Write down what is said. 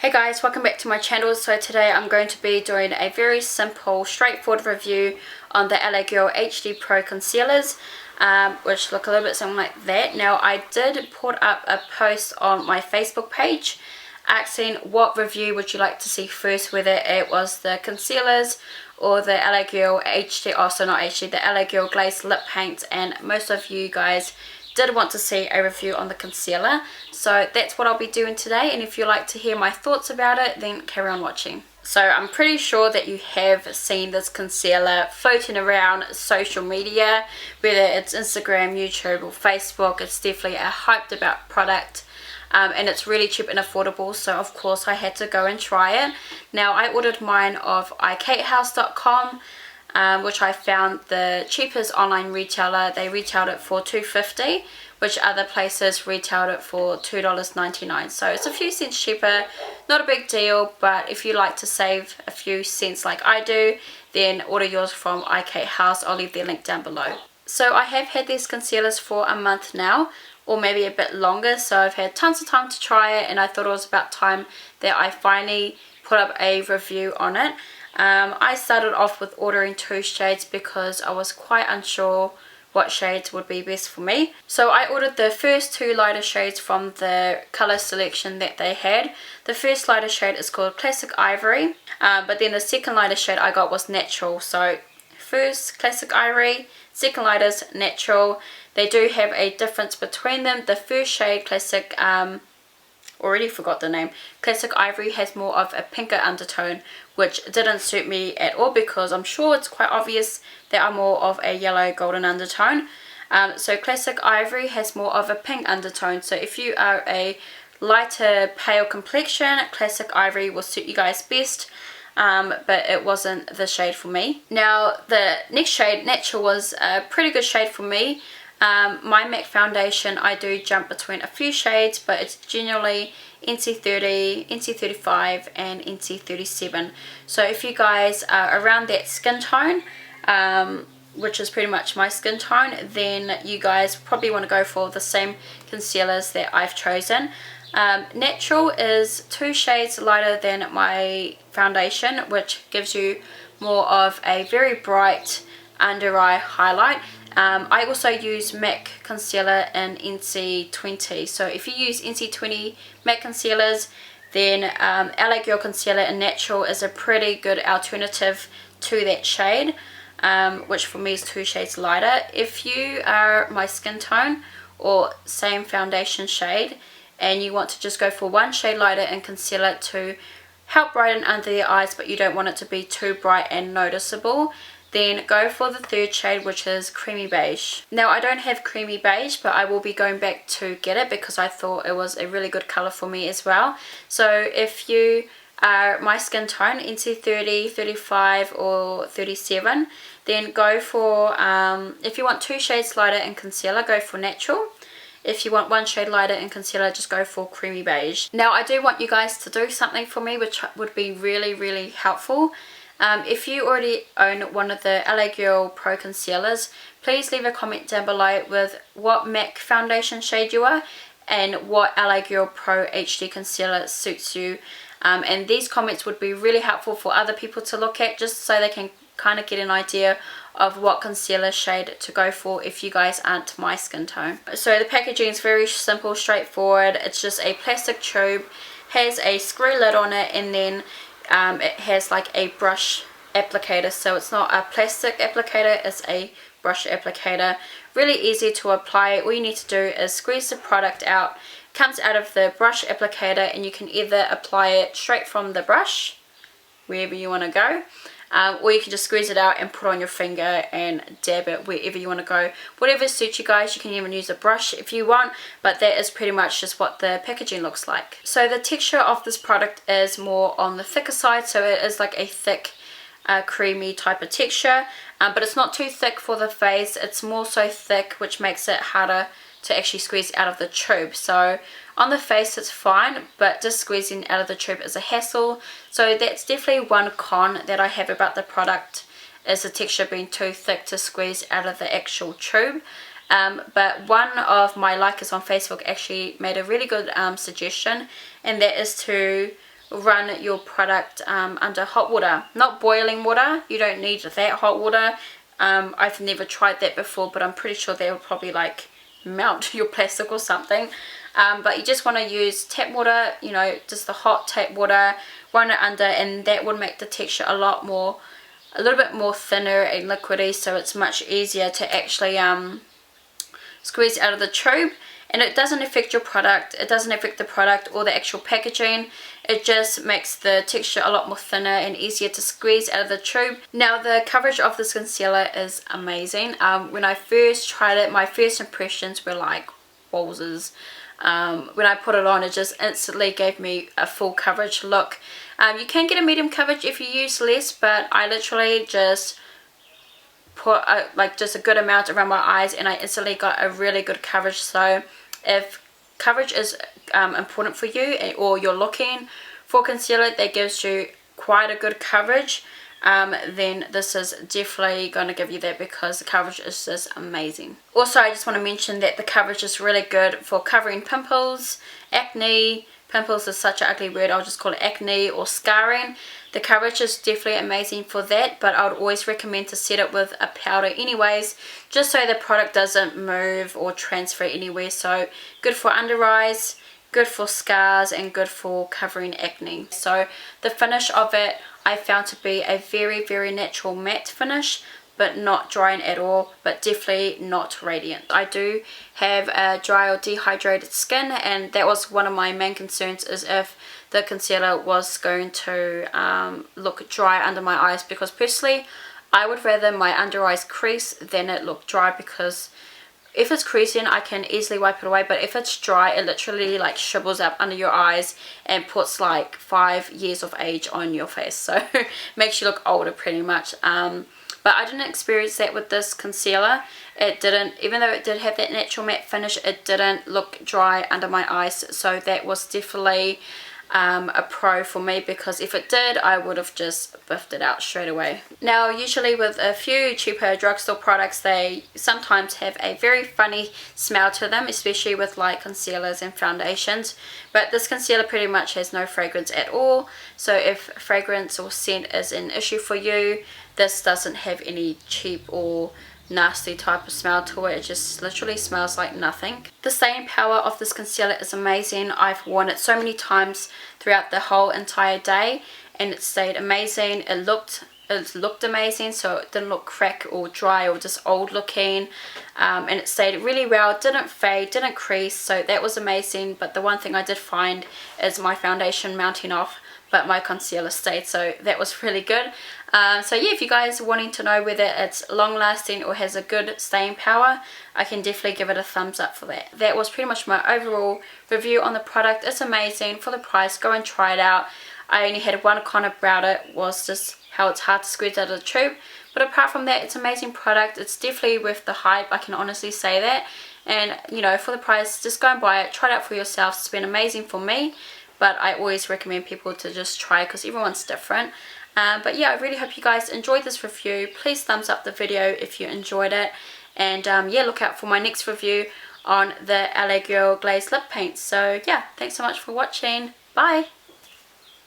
Hey guys, welcome back to my channel. So today I'm going to be doing a very simple, straightforward review on the LA Girl HD Pro concealers, which look a little bit something like that. Now I did put up a post on my Facebook page asking what review would you like to see first, whether it was the concealers or the LA Girl HD, also not HD, the LA Girl Glazed lip paint, and most of you guys did want to see a review on the concealer, so that's what I'll be doing today. And if you'd like to hear my thoughts about it, then carry on watching. So I'm pretty sure that you have seen this concealer floating around social media, whether it's Instagram, YouTube or Facebook. It's definitely a hyped about product, and it's really cheap and affordable, so of course I had to go and try it. Now I ordered mine off iCakehouse.com, which I found the cheapest online retailer. They retailed it for $2.50, which other places retailed it for $2.99. So it's a few cents cheaper, not a big deal, but if you like to save a few cents like I do, then order yours from iCakehouse. I'll leave their link down below. So I have had these concealers for a month now, or maybe a bit longer, so I've had tons of time to try it, and I thought it was about time that I finally put up a review on it. I started off with ordering 2 shades because I was quite unsure what shades would be best for me. So I ordered the first 2 lighter shades from the color selection that they had. The first lighter shade is called Classic Ivory, but then the second lighter shade I got was Natural. So first Classic Ivory, second lighter's Natural. They do have a difference between them. The first shade, Classic, already forgot the name, Classic Ivory, has more of a pinker undertone, which didn't suit me at all because I'm sure it's quite obvious that I'm more of a yellow golden undertone. So Classic Ivory has more of a pink undertone, so if you are a lighter pale complexion, Classic Ivory will suit you guys best, but it wasn't the shade for me. Now the next shade, Natural, was a pretty good shade for me. My MAC foundation, I do jump between a few shades, but it's generally NC30, NC35 and NC37. So if you guys are around that skin tone, which is pretty much my skin tone, then you guys probably want to go for the same concealers that I've chosen. Natural is 2 shades lighter than my foundation, which gives you more of a very bright under eye highlight. I also use MAC concealer in NC20, so if you use NC20 MAC concealers, then LA Girl concealer in Natural is a pretty good alternative to that shade, which for me is 2 shades lighter. If you are my skin tone or same foundation shade and you want to just go for 1 shade lighter and concealer to help brighten under the eyes, but you don't want it to be too bright and noticeable, then go for the 3rd shade, which is Creamy Beige. Now I don't have Creamy Beige, but I will be going back to get it because I thought it was a really good color for me as well. So if you are my skin tone, NC30, 35 or 37, then go for, if you want 2 shades lighter in concealer, go for Natural. If you want 1 shade lighter in concealer, just go for Creamy Beige. Now I do want you guys to do something for me, which would be really helpful. If you already own one of the LA Girl Pro concealers, please leave a comment down below with what MAC foundation shade you are and what LA Girl Pro HD concealer suits you. And these comments would be really helpful for other people to look at, just so they can kind of get an idea of what concealer shade to go for if you guys aren't my skin tone. So the packaging is very simple, straightforward. It's just a plastic tube, has a screw lid on it, and then it has like a brush applicator. So it's not a plastic applicator, it's a brush applicator. Really easy to apply. All you need to do is squeeze the product out. It comes out of the brush applicator, and you can either apply it straight from the brush wherever you want to go, or you can just squeeze it out and put on your finger and dab it wherever you want to go. Whatever suits you guys. You can even use a brush if you want, but that is pretty much just what the packaging looks like. So the texture of this product is more on the thicker side, so it is like a thick creamy type of texture, but it's not too thick for the face. It's more so thick, which makes it harder to actually squeeze out of the tube. So on the face it's fine, but just squeezing out of the tube is a hassle. So that's definitely one con that I have about the product, is the texture being too thick to squeeze out of the actual tube. But one of my likers on Facebook actually made a really good suggestion, and that is to run your product under hot water, not boiling water. You don't need that hot water. I've never tried that before, but I'm pretty sure they will probably like melt your plastic or something. But you just want to use tap water, you know, just the hot tap water, run it under, and that would make the texture a little bit more thinner and liquidy, so it's much easier to actually squeeze out of the tube. And it doesn't affect your product, it doesn't affect the product or the actual packaging. It just makes the texture a lot more thinner and easier to squeeze out of the tube. Now the coverage of this concealer is amazing. When I first tried it, my first impressions were like wowzers. When I put it on, it just instantly gave me a full coverage look. You can get a medium coverage if you use less, but I literally just put like just a good amount around my eyes and I instantly got a really good coverage. So if coverage is important for you, or you're looking for concealer that gives you quite a good coverage, then this is definitely going to give you that, because the coverage is just amazing. Also, I just want to mention that the coverage is really good for covering pimples, acne. Pimples is such an ugly word, I'll just call it acne or scarring. The coverage is definitely amazing for that, but I would always recommend to set it with a powder anyways, just so the product doesn't move or transfer anywhere. So good for under eyes, good for scars, and good for covering acne. So the finish of it I found to be a very, very natural matte finish, but not drying at all, but definitely not radiant. I do have a dry or dehydrated skin, and that was one of my main concerns, is if the concealer was going to look dry under my eyes, because personally I would rather my under eyes crease than it look dry, because if it's creasing I can easily wipe it away, but if it's dry it literally like shrivels up under your eyes and puts like 5 years of age on your face, so makes you look older pretty much. But I didn't experience that with this concealer. It didn't, even though it did have that natural matte finish, it didn't look dry under my eyes, so that was definitely a pro for me, because if it did I would have just biffed it out straight away. Now usually with a few cheaper drugstore products, they sometimes have a very funny smell to them, especially with like concealers and foundations, but this concealer pretty much has no fragrance at all. So if fragrance or scent is an issue for you, this doesn't have any cheap or nasty type of smell to it. It just literally smells like nothing. The staying power of this concealer is amazing. I've worn it so many times throughout the whole entire day and it stayed amazing. It looked amazing, so it didn't look cracked or dry or just old looking, and it stayed really well, didn't fade, didn't crease, so that was amazing. But the one thing I did find is my foundation mounting off, but my concealer stayed, so that was really good. So yeah, if you guys are wanting to know whether it's long lasting or has a good staying power, I can definitely give it a thumbs up for that. That was pretty much my overall review on the product. It's amazing for the price. Go and try it out. I only had one con about it, was just how it's hard to squeeze out of the tube, but apart from that it's an amazing product. It's definitely worth the hype, I can honestly say that. And you know, for the price, just go and buy it, try it out for yourself. It's been amazing for me, but I always recommend people to just try, because everyone's different. But yeah, I really hope you guys enjoyed this review. Please thumbs up the video if you enjoyed it, and yeah, look out for my next review on the LA Girl Glazed lip paint. So yeah, thanks so much for watching. Bye.